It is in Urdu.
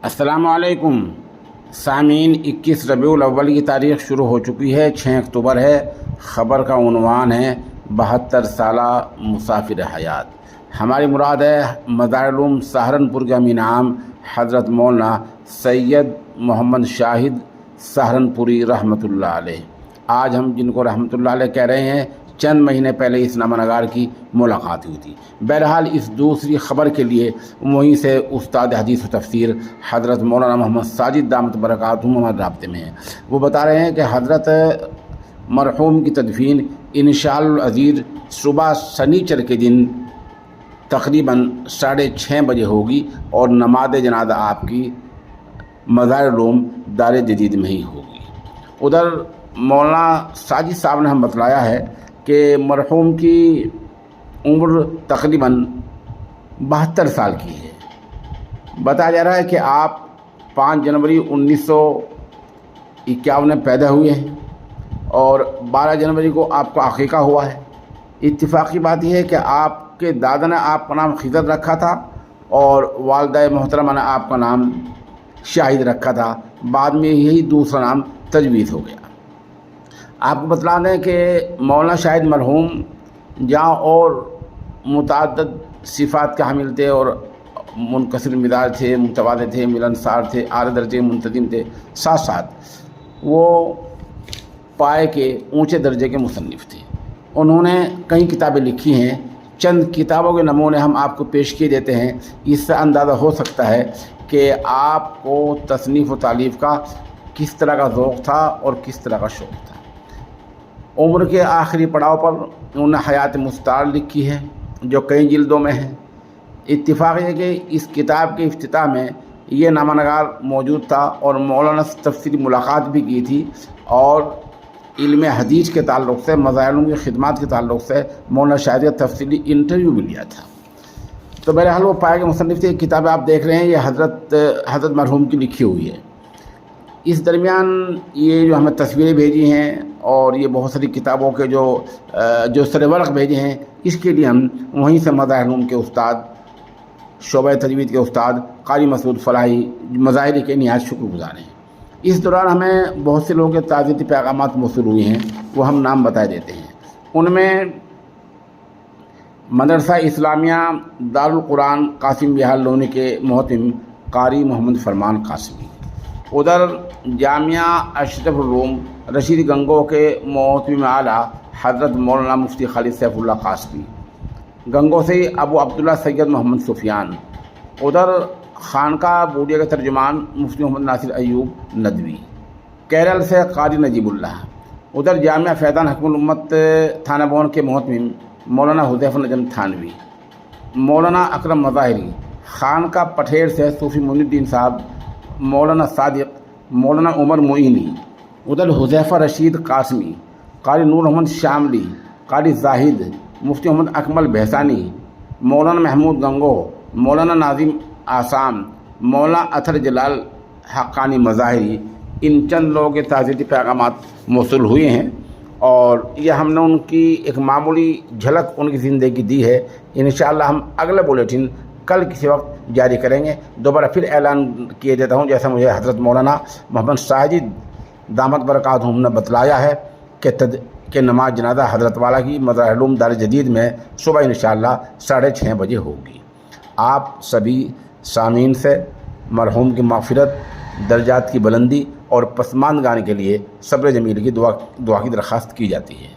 السلام علیکم سامعین، 21 ربیع الاول کی تاریخ شروع ہو چکی ہے، 6 اکتوبر ہے۔ خبر کا عنوان ہے 72 سالہ مسافر حیات۔ ہماری مراد ہے مظاہرالعلوم سہارنپور کے امین عام حضرت مولانا سید محمد شاہد سہارنپوری رحمۃ اللہ علیہ۔ آج ہم جن کو رحمۃ اللہ علیہ کہہ رہے ہیں، چند مہینے پہلے اس نامہ نگار کی ملاقات ہوئی تھی۔ بہرحال اس دوسری خبر کے لیے وہیں سے استاد حدیث و تفسیر حضرت مولانا محمد ساجد دامت برکاتہم ہمارے رابطے میں ہیں۔ وہ بتا رہے ہیں کہ حضرت مرحوم کی تدفین انشاءاللہ العزیز صبح سنیچر کے دن تقریباً 6:30 بجے ہوگی اور نماز جنازہ آپ کی مظاہرالعلوم دار جدید میں ہی ہوگی۔ ادھر مولانا ساجد صاحب نے ہم بتلایا ہے کہ مرحوم کی عمر تقریباً 72 سال کی ہے۔ بتایا جا رہا ہے کہ آپ 5 جنوری 1951 میں پیدا ہوئے ہیں اور 12 جنوری کو آپ کا عقیقہ ہوا ہے۔ اتفاقی بات یہ ہے کہ آپ کے دادا نے آپ کا نام خضر رکھا تھا اور والدہ محترمہ نے آپ کا نام شاہد رکھا تھا، بعد میں یہی دوسرا نام تجویز ہو گیا۔ آپ کو بتلا دیں کہ مولانا شاہد مرحوم جہاں اور متعدد صفات کے حامل تھے اور منکسر مزاج تھے، متواضع تھے، ملنسار تھے، اعلیٰ درجے منتظم تھے، ساتھ ساتھ وہ پائے کے اونچے درجے کے مصنف تھے۔ انہوں نے کئی کتابیں لکھی ہیں، چند کتابوں کے نمونے ہم آپ کو پیش کیے دیتے ہیں۔ اس سے اندازہ ہو سکتا ہے کہ آپ کو تصنیف و تالیف کا کس طرح کا ذوق تھا اور کس طرح کا شوق تھا۔ عمر کے آخری پڑاؤ پر انہوں نے حیات مستعار لکھی ہے جو کئی جلدوں میں ہے۔ اتفاق ہے کہ اس کتاب کے افتتاح میں یہ نامہ نگار موجود تھا اور مولانا سے تفصیلی ملاقات بھی کی تھی اور علم حدیث کے تعلق سے، مظاہرالعلوم کی خدمات کے تعلق سے مولانا شاہد کا تفصیلی انٹرویو بھی لیا تھا۔ تو بہرحال وہ پائے کے مصنف تھے۔ کتابیں آپ دیکھ رہے ہیں، یہ حضرت مرحوم کی لکھی ہوئی ہے۔ اس درمیان یہ جو ہمیں تصویریں بھیجی ہیں اور یہ بہت ساری کتابوں کے جو سر ورق بھیجے ہیں، اس کے لیے ہم وہیں سے مظاہرالعلوم کے استاد، شعبہ تجوید کے استاد قاری مسعود فلاحی مظاہری کے نہایت شکر گزار ہیں۔ اس دوران ہمیں بہت سے لوگوں کے تعزیتی پیغامات موصول ہوئے ہیں، وہ ہم نام بتا دیتے ہیں۔ ان میں مدرسہ اسلامیہ دارالقرآن قاسم بہار لونی کے محتم قاری محمد فرمان قاسمی، ادھر جامعہ اشرف العلوم رشید گنگو کے محتم اعلیٰ حضرت مولانا مفتی خالد سیف اللہ قاسمی، گنگو سے ابو عبداللہ سید محمد سفیان، ادھر خانقاہ بوڑیا کے ترجمان مفتی محمد ناصر ایوب ندوی، کیرل سے قاری نجیب اللہ، ادھر جامعہ فیضان حکم الامت تھانہ بون کے محتم مولانا حذیفہ نجم تھانوی، مولانا اکرم مظاہری، خانقاہ پٹھیر سے صوفی معین الدین صاحب، مولانا صادق، مولانا عمر معینی، ادھر حذیفہ رشید قاسمی، قاری نور محمد شاملی، قاری زاہد، مفتی محمد اکمل بہسانی، مولانا محمود گنگو، مولانا ناظم آسام، مولانا اطہر جلال حقانی مظاہری۔ ان چند لوگوں کے تعزیتی پیغامات موصول ہوئے ہیں اور یہ ہم نے ان کی ایک معمولی جھلک ان کی زندگی دی ہے۔ انشاءاللہ ہم اگلا بلیٹن کل کسی وقت جاری کریں گے۔ دوبارہ پھر اعلان کیے دیتا ہوں، جیسا مجھے حضرت مولانا محمد ساجد دامت برکاتہم نے بتلایا ہے کہ نماز جنازہ حضرت والا کی مظاہرالعلوم دار جدید میں صبح انشاءاللہ 6:30 بجے ہوگی۔ آپ سبھی سامعین سے مرحوم کی مغفرت، درجات کی بلندی اور پسماندگانی کے لیے صبر جمیل کی دعا کی درخواست کی جاتی ہے۔